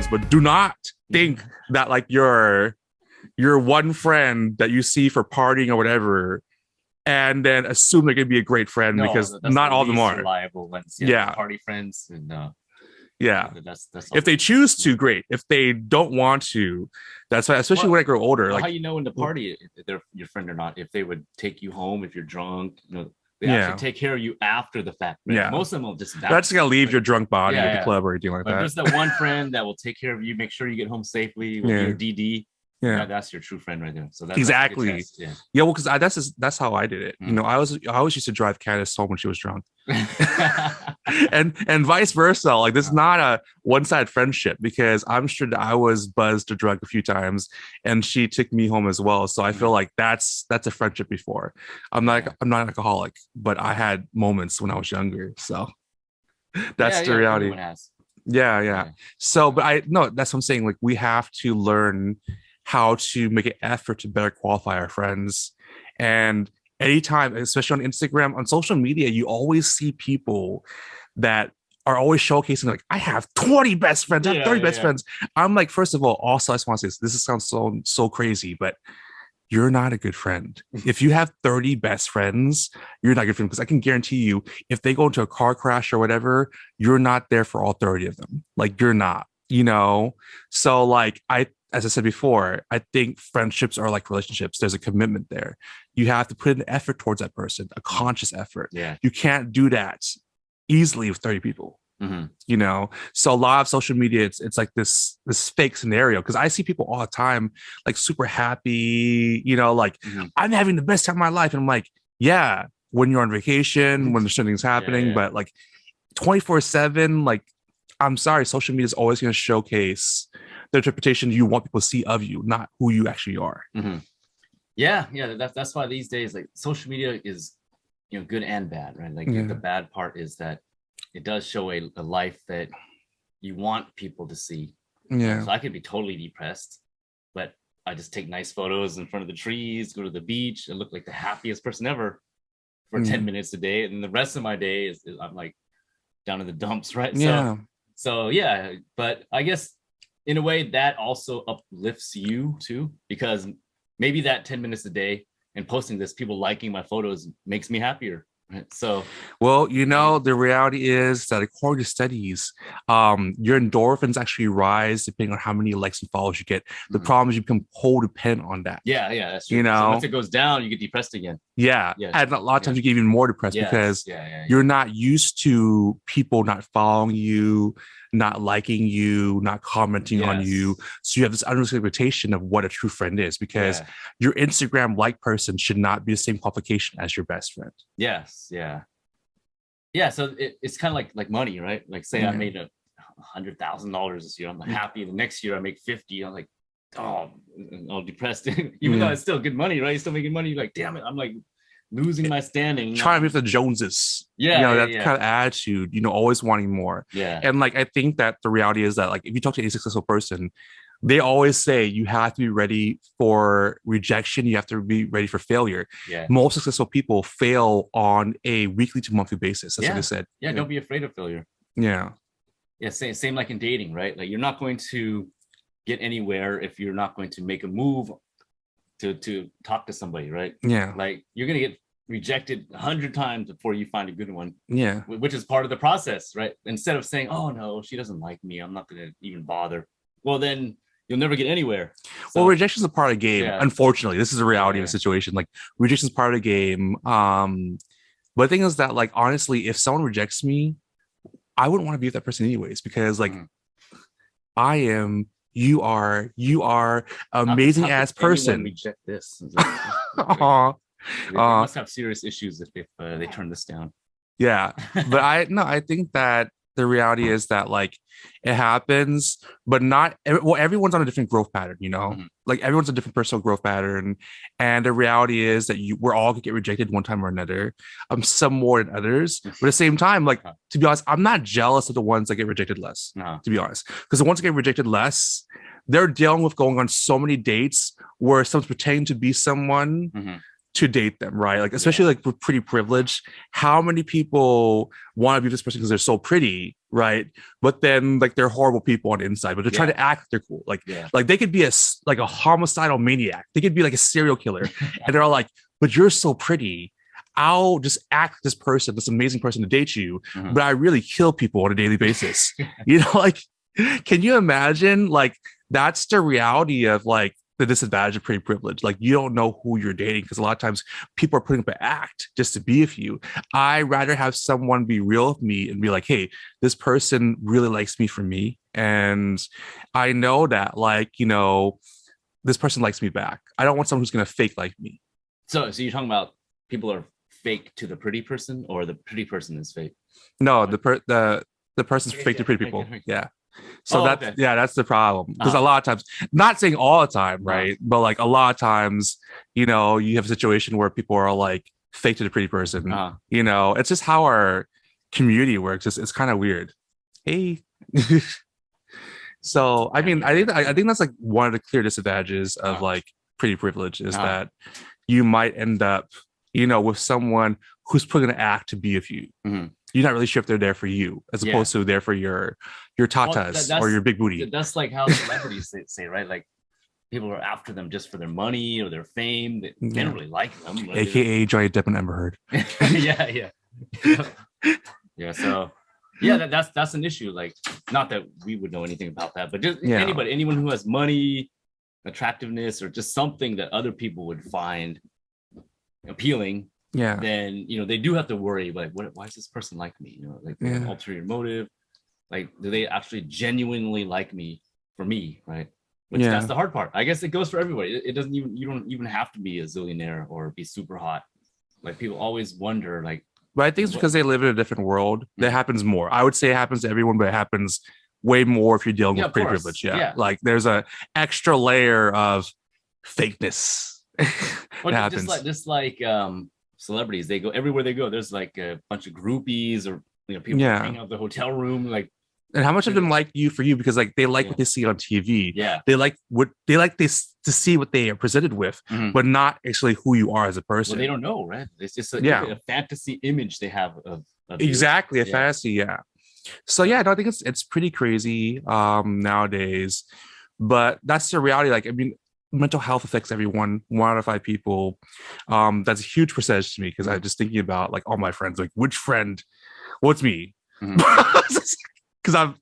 friends, but do not think that like your one friend that you see for partying or whatever, and then assume they're gonna be a great friend, because not all of them are reliable ones. Yeah. Party friends, and yeah. that's If they choose to, great. If they don't want to, that's why. Especially when I grow older, how like you know when to party if they're your friend or not. If they would take you home if you're drunk, they Yeah. actually take care of you after the fact. Right? Yeah. Most of them will just they're not just gonna leave your drunk body at the club or anything like But that. there's that one friend that will take care of you, make sure you get home safely, will be your DD. Yeah, that's your true friend right there. So that's exactly. Yeah, well, because that's how I did it. Mm. I always used to drive Candace home when she was drunk, and vice versa. Like, this is not a one-sided friendship, because I'm sure that I was buzzed or drunk a few times, and she took me home as well. So I feel like that's a friendship before. I'm not an alcoholic, but I had moments when I was younger. So that's the reality. Yeah. So, but that's what I'm saying. Like, we have to learn how to make an effort to better qualify our friends. And anytime, especially on Instagram, on social media, you always see people that are always showcasing, like, I have 20 best friends, I have 30 best friends. I'm like, first of all, also, I just want to say this sounds so crazy, but you're not a good friend. If you have 30 best friends, you're not a good friend, because I can guarantee you, if they go into a car crash or whatever, you're not there for all 30 of them. Like, you're not, So like, as I said before, I think friendships are like relationships. There's a commitment there. You have to put an effort towards that person, a conscious effort. Yeah. You can't do that easily with 30 people. So a lot of social media, it's like this fake scenario, because I see people all the time like super happy, like, I'm having the best time of my life, and I'm like, yeah, when you're on vacation, when there's certain things happening, but like 24/7, like, I'm sorry, social media is always going to showcase the interpretation you want people to see of you, not who you actually are. That's why these days, like, social media is good and bad, right? Like, the bad part is that it does show a life that you want people to see. So I could be totally depressed, but I just take nice photos in front of the trees, go to the beach, and look like the happiest person ever for 10 minutes a day, and the rest of my day is I'm like down in the dumps, right? So but I guess in a way that also uplifts you too, because maybe that 10 minutes a day and posting this, people liking my photos, makes me happier. Right? So, well, the reality is that according to studies, your endorphins actually rise depending on how many likes and follows you get. The problem is you become codependent on that. Yeah, that's true. So once it goes down, you get depressed again. And a lot of times you get even more depressed because you're not used to people not following you, not liking you, not commenting on you. So you have this unrealistic expectation of what a true friend is, because your Instagram like person should not be the same qualification as your best friend. So it's kind of like money, right? Like, say I made $100,000 this year, I'm happy. The next year I make 50, I'm like, oh, I'm all depressed. Even though it's still good money, right? You're still making money. You're like, damn it, I'm like losing my standing, trying to be with the Joneses. That kind of attitude, always wanting more. And like, I think that the reality is that, like, if you talk to a successful person, they always say you have to be ready for rejection, you have to be ready for failure. Most successful people fail on a weekly to monthly basis. That's what they said. Don't be afraid of failure. Same like in dating, right? Like, you're not going to get anywhere if you're not going to make a move to talk to somebody, right? Like, you're gonna get rejected 100 times before you find a good one, which is part of the process, right? Instead of saying, oh no, she doesn't like me, I'm not gonna even bother, well, then you'll never get anywhere. Well, rejection is a part of the game. Unfortunately, this is a reality of the situation. Like, rejection is part of the game. But the thing is that, like, honestly, if someone rejects me, I wouldn't want to be with that person anyways, because like, you are amazing ass person. Reject this. They must have serious issues if they turn this down. But I think that the reality is that, like, it happens, but everyone's on a different growth pattern, like, everyone's a different personal growth pattern, and the reality is that we're all gonna get rejected one time or another, some more than others, but at the same time, like, to be honest, I'm not jealous of the ones that get rejected less, to be honest, because the ones that get rejected less, they're dealing with going on so many dates where someone's pretending to be someone to date them, right? Like, especially like with pretty privilege, how many people want to be this person because they're so pretty, right? But then like they're horrible people on the inside, but they're trying to act like they're cool. Like they could be like a homicidal maniac. They could be like a serial killer. And they're all like, but you're so pretty. I'll just act this person, this amazing person to date you, but I really kill people on a daily basis. You know, like, can you imagine? Like, that's the reality of like the disadvantage of pretty privilege. Like, you don't know who you're dating because a lot of times people are putting up an act just to be with you. I rather have someone be real with me and be like, hey, this person really likes me for me. And I know that, like, you know, this person likes me back. I don't want someone who's going to fake like me. So you're talking about people are fake to the pretty person, or the pretty person is fake? No, the person's fake to pretty people. Yeah. So that's the problem. Because a lot of times, not saying all the time, right? But like a lot of times, you know, you have a situation where people are like fake to the pretty person. You know, it's just how our community works. It's kind of weird. Hey. So I mean, I think that's like one of the clear disadvantages of like pretty privilege is that you might end up, you know, with someone who's putting an act to be with you. You're not really sure if they're there for you, as opposed to there for your tatas or your big booty. That's like how celebrities say, right? Like people are after them just for their money or their fame. They don't really like them. AKA Johnny Depp and Amber Heard. Yeah. So that's an issue. Like, not that we would know anything about that, but just anyone who has money, attractiveness, or just something that other people would find appealing, then, you know, they do have to worry, like, why is this person like me? You know, like, ulterior motive. Like, do they actually genuinely like me for me, right? Which that's the hard part. I guess it goes for everybody. It doesn't even, you don't even have to be a zillionaire or be super hot. Like, people always wonder, like. But I think it's because they live in a different world. That happens more. I would say it happens to everyone, but it happens way more if you're dealing with pretty privilege. Like, there's a extra layer of fakeness. just like celebrities, they go everywhere they go. There's like a bunch of groupies, or, you know, people hang out the hotel room. Like, and how much of them like you for you because like they like what they see on TV. They like this to see what they are presented with, but not actually who you are as a person. Well, they don't know, right? It's just a fantasy image they have of exactly you. Fantasy. So no, I think it's pretty crazy nowadays, but that's the reality. Like, I mean, mental health affects everyone, 1 out of 5 people. That's a huge percentage to me because I'm just thinking about like all my friends, like which friend, what's me? Because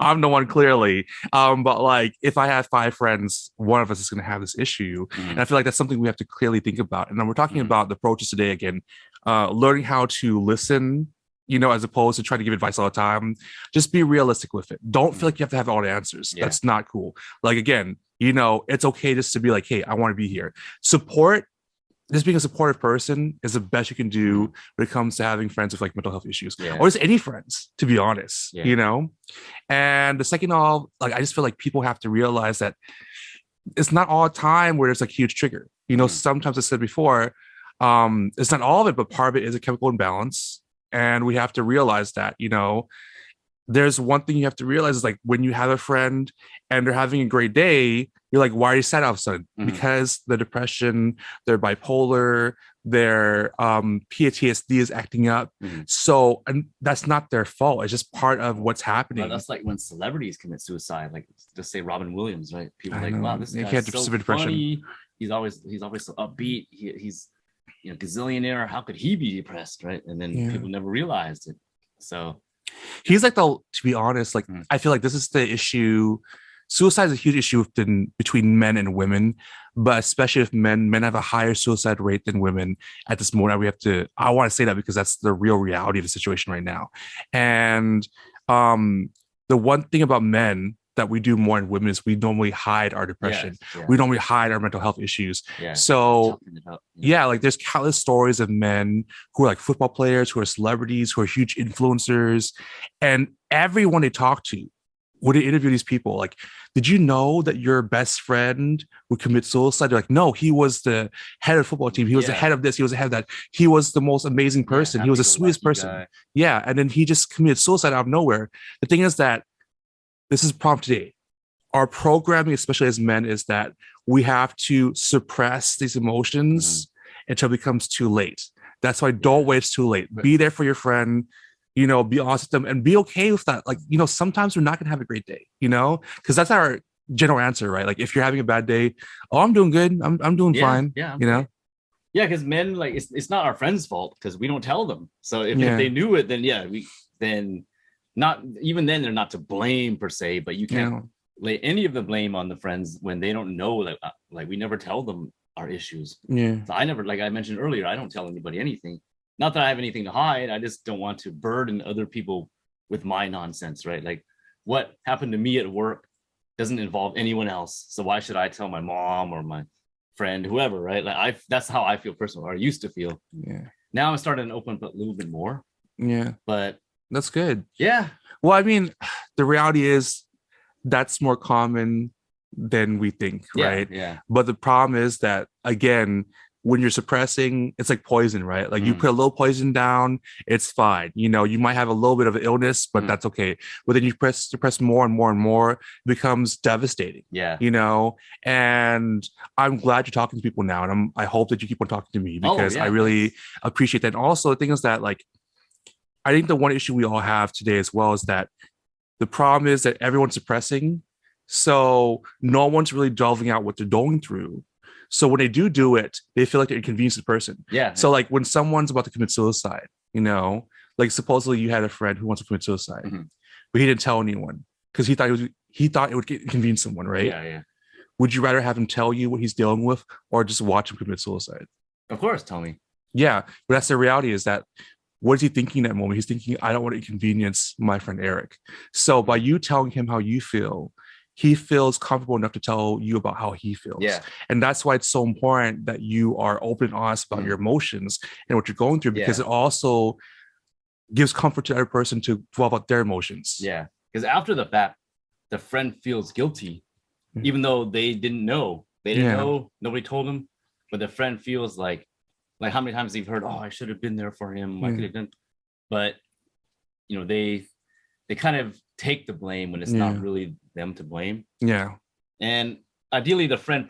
I'm the one clearly. But like if I have 5 friends, one of us is going to have this issue. And I feel like that's something we have to clearly think about. And then we're talking about the approaches today again, learning how to listen, you know, as opposed to trying to give advice all the time. Just be realistic with it. Don't feel like you have to have all the answers. That's not cool. Like, again, you know, it's okay just to be like, hey, I want to be here. Support, just being a supportive person is the best you can do when it comes to having friends with like mental health issues, or just any friends, to be honest, you know? And the second of all, like, I just feel like people have to realize that it's not all the time where there's like huge trigger. You know, sometimes I said before, it's not all of it, but part of it is a chemical imbalance. And we have to realize that, you know, there's one thing you have to realize is like when you have a friend and they're having a great day, you're like, why are you sad all of a sudden? Because the depression, their bipolar, their PTSD is acting up. So, and that's not their fault. It's just part of what's happening. Well, that's like when celebrities commit suicide, like just say Robin Williams, right? People are like, wow, this guy's so funny. He's always so upbeat. He's, you know, gazillionaire. How could he be depressed, right? And then people never realized it. So he's like to be honest, like I feel like this is the issue. Suicide is a huge issue between men and women, but especially if men have a higher suicide rate than women at this moment. I want to say that because that's the real reality of the situation right now. And the one thing about men that we do more in women is we normally hide our depression. We normally hide our mental health issues. So like there's countless stories of men who are like football players, who are celebrities, who are huge influencers, and everyone they talk to, when they interview these people, like, did you know that your best friend would commit suicide? They're like, no, he was the head of the football team. He was the head of this. He was the head of that. He was the most amazing person. He was the sweetest person. Guy. And then he just committed suicide out of nowhere. The thing is that this is a problem today. Our programming, especially as men, is that we have to suppress these emotions until it becomes too late. That's why don't wait too late. Be there for your friend, be honest with them and be okay with that. Like, sometimes we're not going to have a great day, because that's our general answer, right? Like if you're having a bad day, oh, I'm doing good. I'm doing fine. Yeah. Yeah, because men, like, it's not our friends' fault because we don't tell them. So if they knew it, then not even then they're not to blame per se, but you can't lay any of the blame on the friends when they don't know. Like we never tell them our issues. Yeah. So I never, like I mentioned earlier, I don't tell anybody anything. Not that I have anything to hide. I just don't want to burden other people with my nonsense, right? Like what happened to me at work doesn't involve anyone else. So why should I tell my mom or my friend, whoever, right? Like that's how I feel personally, or I used to feel. Yeah. Now I'm starting to open up a little bit more. Yeah. But that's good. Yeah. Well, I mean, the reality is that's more common than we think, right? Yeah. But the problem is that, again, when you're suppressing, it's like poison, right? Like you put a little poison down, it's fine. You might have a little bit of illness, but that's okay. But then you suppress more and more and more, it becomes devastating. Yeah. And I'm glad you're talking to people now. And I hope that you keep on talking to me because I really appreciate that. And also the thing is that, like, I think the one issue we all have today as well is that the problem is that everyone's suppressing. So no one's really delving out what they're going through. So when they do it, they feel like they're inconveniencing the person. Yeah. So like when someone's about to commit suicide, like supposedly you had a friend who wants to commit suicide, but he didn't tell anyone because he thought it would inconvenience someone, right? Yeah. Would you rather have him tell you what he's dealing with or just watch him commit suicide? Of course, tell me. Yeah, but that's the reality is that what is he thinking at that moment? He's thinking, I don't want to inconvenience my friend Eric. So by you telling him how you feel, he feels comfortable enough to tell you about how he feels. Yeah. And that's why it's so important that you are open and honest about your emotions and what you're going through, because it also gives comfort to every person to dwell about their emotions. Yeah. Because after the fact, the friend feels guilty, even though they didn't know. They didn't know. Nobody told them. But the friend feels like how many times they've heard, oh, I should have been there for him. I could have done. But, they kind of take the blame when it's not really them to blame. Yeah. And ideally, the friend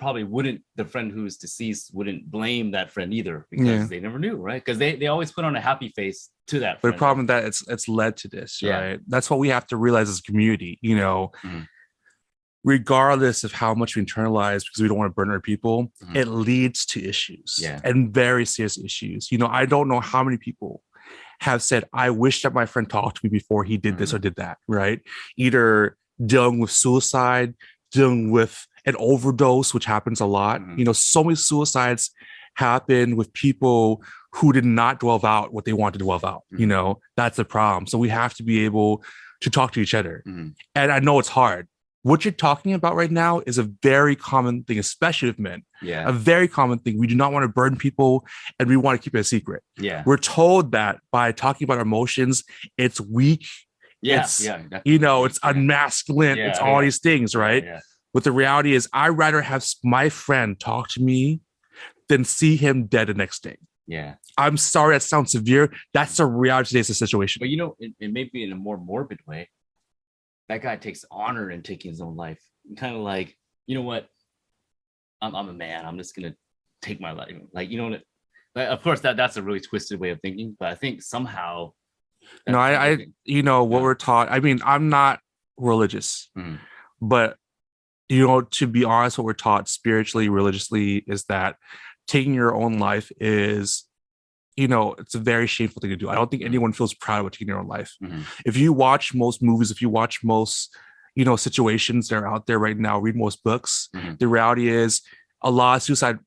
who's deceased wouldn't blame that friend either because they never knew, right? Because they always put on a happy face to that friend. But the problem that it's led to this, right? That's what we have to realize as a community, regardless of how much we internalize because we don't want to burn our people, it leads to issues and very serious issues. I don't know how many people have said, I wish that my friend talked to me before he did this or did that, right? Either dealing with suicide, dealing with an overdose, which happens a lot. So many suicides happen with people who did not dwell out what they wanted to dwell out. That's the problem. So we have to be able to talk to each other. And I know it's hard. What you're talking about right now is a very common thing, especially with men. Yeah. A very common thing. We do not want to burden people and we want to keep it a secret. Yeah. We're told that by talking about our emotions, it's weak. It's, it's unmasculine. It's all these things, right? Yeah. But the reality is I'd rather have my friend talk to me than see him dead the next day. Yeah. I'm sorry that sounds severe. That's the reality today's situation. But it may be in a more morbid way. That guy takes honor in taking his own life. Kind of like, you know what? I'm a man. I'm just gonna take my life. Like, of course that's a really twisted way of thinking, but I think somehow. No, what we're taught. I mean, I'm not religious, but to be honest, what we're taught spiritually, religiously is that taking your own life is, it's a very shameful thing to do. I don't think anyone feels proud of taking their own life. If you watch most movies, if you watch most, situations that are out there right now, read most books, the reality is a lot of suicide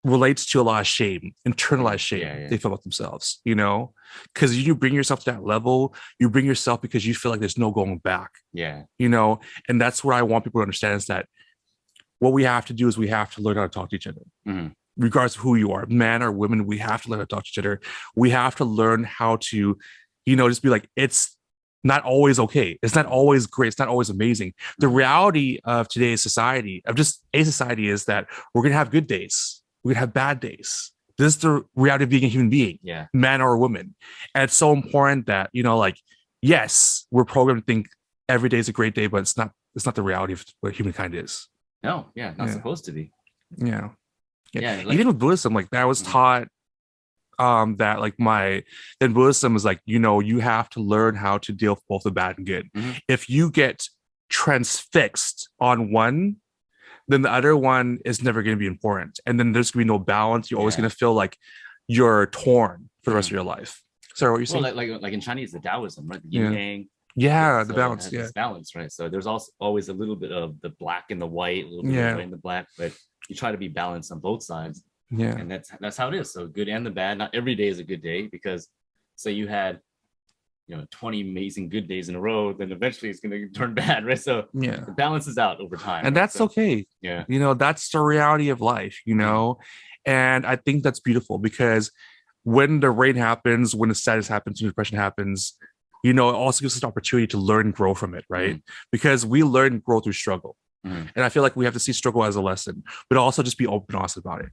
relates to a lot of shame, internalized shame they feel about themselves, because you bring yourself to that level, you bring yourself because you feel like there's no going back. Yeah. And that's what I want people to understand is that what we have to do is we have to learn how to talk to each other. Regardless of who you are, man or women, we have to learn how to talk to each other. We have to learn how to, just be like, it's not always okay. It's not always great. It's not always amazing. The reality of today's society, of just a society, is that we're going to have good days. We're going to have bad days. This is the reality of being a human being, man or woman. And it's so important that, yes, we're programmed to think every day is a great day, but it's not the reality of what humankind is. No, not supposed to be. Yeah. Even with Buddhism, like that was taught that like then Buddhism is like, you have to learn how to deal with both the bad and good. If you get transfixed on one, then the other one is never going to be important. And then there's going to be no balance. You're always going to feel like you're torn for the rest of your life. So what you're saying? Like in Chinese, the Taoism, right? The yin yang. Yeah, so the balance. This balance, right? So there's also always a little bit of the black and the white, a little bit of the white and the black, but you try to be balanced on both sides. Yeah. And that's how it is. So good and the bad. Not every day is a good day, because say you had 20 amazing good days in a row, then eventually it's going to turn bad, right? So it balances out over time, and that's okay. That's the reality of life, and I think that's beautiful, because when the rain happens, when the sadness happens, when depression happens, it also gives us an opportunity to learn and grow from it, right? Because we learn and grow through struggle. And I feel like we have to see struggle as a lesson, but also just be open and honest about it.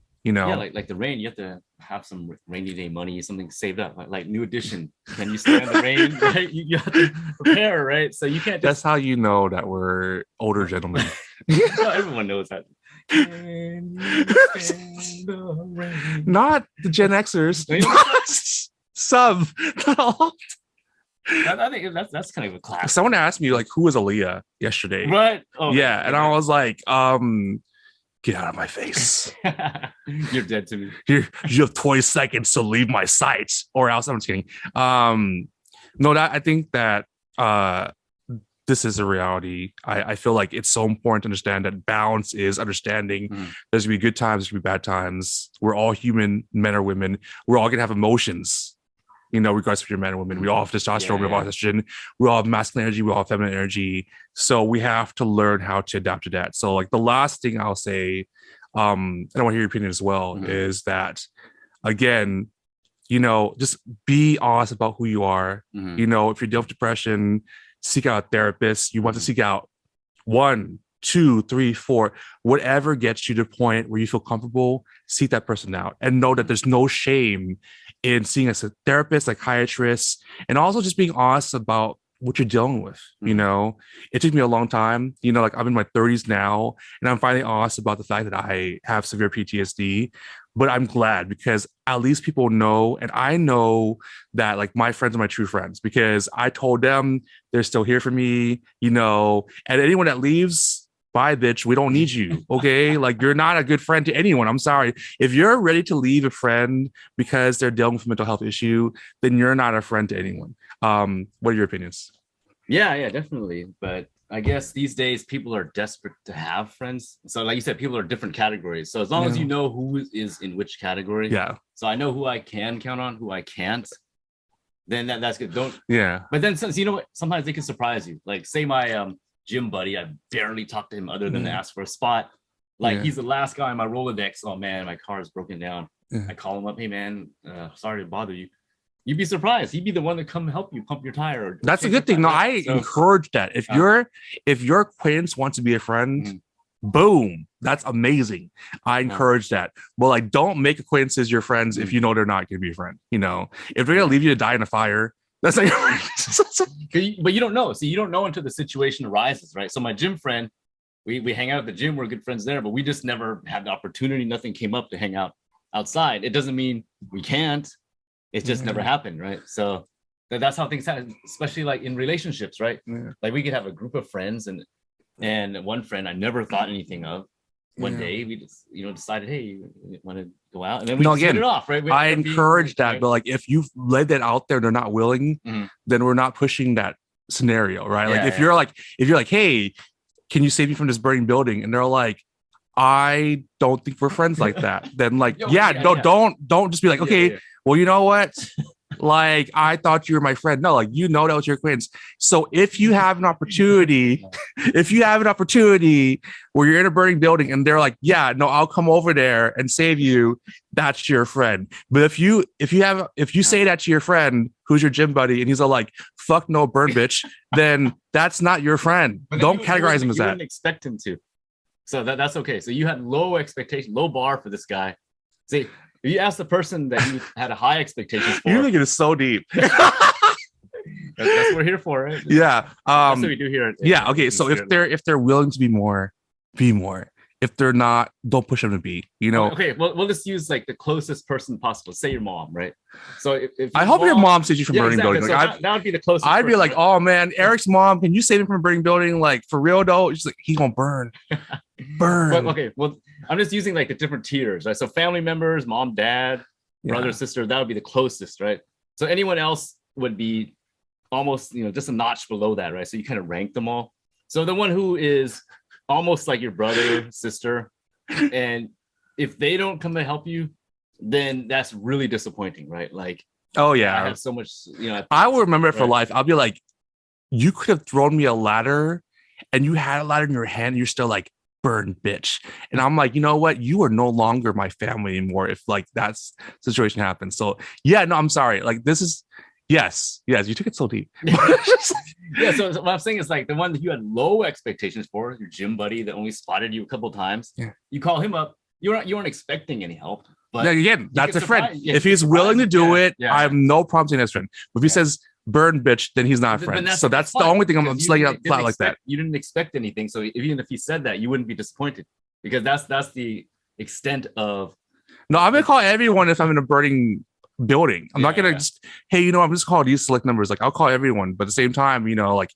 Like the rain, you have to have some rainy day money, something saved up, like New Edition. Can you stand the rain? Right? You have to prepare, right? So you can't. That's how you know that we're older gentlemen. Well, everyone knows that. Can you stand the rain? Not the Gen Xers. Some, not all. I think that's kind of a classic. Someone asked me like, who was Aaliyah yesterday? Right. Oh, yeah, and I was like, get out of my face. You're dead to me. You have 20 seconds to leave my sight, or else. I'm just kidding. No, I think that this is a reality. I feel like it's so important to understand that balance is understanding. There's gonna be good times, there's gonna be bad times. We're all human, men or women. We're all gonna have emotions, regardless if you're men or women. We all have testosterone, we all have estrogen, we all have masculine energy, we all have feminine energy. So we have to learn how to adapt to that. So like the last thing I'll say, and I want to hear your opinion as well, is that, again, just be honest about who you are. If you're dealing with depression, seek out a therapist. You want to seek out 1, 2, 3, 4, whatever gets you to the point where you feel comfortable, seek that person out, and know that there's no shame in seeing as a therapist, psychiatrist, and also just being honest about what you're dealing with. It took me a long time, like I'm in my 30s now, and I'm finally honest about the fact that I have severe PTSD. But I'm glad, because at least people know, and I know that like my friends are my true friends, because I told them they're still here for me, and anyone that leaves, bye, bitch, we don't need you. Okay. Like, you're not a good friend to anyone. I'm sorry. If you're ready to leave a friend because they're dealing with a mental health issue, then you're not a friend to anyone. What are your opinions? Yeah, definitely. But I guess these days people are desperate to have friends. So like you said, people are different categories. So as long as you know who is in which category. Yeah. So I know who I can count on, who I can't. Then that's good. But then since what, sometimes they can surprise you. Like say my gym buddy, I barely talked to him other than to ask for a spot. Like he's the last guy on my Rolodex. Oh man, my car is broken down. I call him up. Hey man, sorry to bother you. You'd be surprised. He'd be the one to come help you pump your tire. Or that's a good thing. No, I encourage that. If your acquaintance wants to be a friend, boom, that's amazing. I encourage that. Well, like, don't make acquaintances your friends if you know they're not going to be a friend. If they're going to leave you to die in a fire, that's like. But you don't know. See, you don't know until the situation arises, right? So my gym friend, we hang out at the gym. We're good friends there, but we just never had the opportunity. Nothing came up to hang out outside. It doesn't mean we can't. It just never happened, right? So that's how things happen, especially like in relationships, right? Like we could have a group of friends, and one friend I never thought anything of. One day we just decided, hey, you want to go out, and then we just hit it off, right? I encourage that, but like if you've laid that out there, they're not willing, then we're not pushing that scenario, right? Like if you're like, hey, can you save me from this burning building? And they're like, I don't think we're friends like that. Then like, don't just be like, okay. Well, you know what? Like, I thought you were my friend. No, like, that was your acquaintance. So if you have an opportunity, where you're in a burning building and they're like, yeah, no, I'll come over there and save you, that's your friend. But if you say that to your friend who's your gym buddy and he's all like, fuck no, burn bitch, then that's not your friend. Don't categorize him as that. You didn't expect him to. So that's okay. So you had low expectation, low bar for this guy. See, if you ask the person that you had a high expectations for, you're thinking it's so deep. That's what we're here for, right? Yeah. That's what we do here. Okay. So if they're willing to be more, be more. if they're not, don't push them to be, you know. Okay, well, we'll just use like the closest person possible. Say your mom, right? So if I hope your mom saves you from burning exactly. building. Like, so that would be the closest. I'd be person, like, right? oh man, Eric's mom, can you save him from a burning building? Like for real though, she's like, he's gonna burn. But, okay, well, I'm just using like the different tiers, right? So family members, mom, dad, brother, sister, that would be the closest, right? So anyone else would be almost, just a notch below that, right? So you kind of rank them all. So the one who is almost like your brother, sister, and if they don't come to help you, then that's really disappointing, right? Like, oh yeah, I have so much, I will remember it for life. I'll be like, you could have thrown me a ladder and you had a ladder in your hand and you're still like, burn, bitch. And I'm like, you know what, you are no longer my family anymore if like that situation happens. So yeah, no, I'm sorry, like this is yes, you took it so deep. Yeah, so what I'm saying is like the one that you had low expectations for, your gym buddy that only spotted you a couple of times. Yeah. You call him up, you weren't expecting any help. But yeah, again, that's a friend. If he's willing to do it, I have no problem saying that's friend. But if he says burn, bitch, then he's not a friend. So that's the only thing I'm just laying out flat like that. You didn't expect anything, so even if he said that, you wouldn't be disappointed because that's the extent of. No, I'm gonna call everyone if I'm in a burning building. I'm not gonna just, hey, I'm just calling these select numbers. Like I'll call everyone, but at the same time, like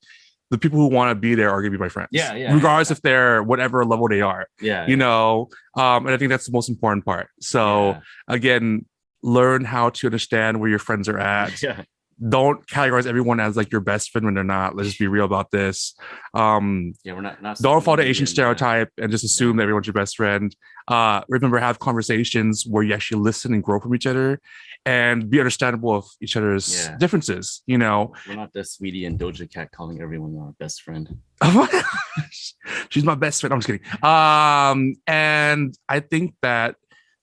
the people who want to be there are gonna be my friends. Regardless if they're whatever level they are. And I think that's the most important part. So again, learn how to understand where your friends are at. Don't categorize everyone as like your best friend when they're not. Let's just be real about this. We're not don't fall to Asian stereotype and just assume that everyone's your best friend. Remember, have conversations where you actually listen and grow from each other and be understandable of each other's differences. We're not the Sweetie and Doja Cat calling everyone our best friend. Oh my gosh. She's my best friend. I'm just kidding. And I think that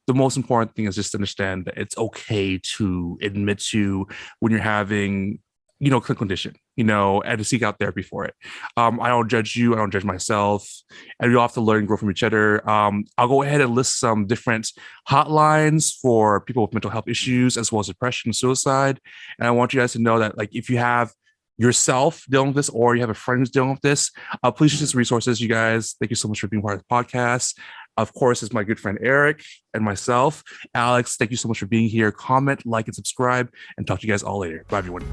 the most important thing is just to understand that it's okay to admit to when you're having, clinical condition, and to seek out therapy for it. I don't judge you. I don't judge myself. And we all have to learn and grow from each other. I'll go ahead and list some different hotlines for people with mental health issues, as well as depression and suicide. And I want you guys to know that, like, if you have yourself dealing with this or you have a friend who's dealing with this, please use these resources, you guys. Thank you so much for being part of the podcast. Of course, it's my good friend Eric and myself. Alex, thank you so much for being here. Comment, like, and subscribe, and talk to you guys all later. Bye, everyone.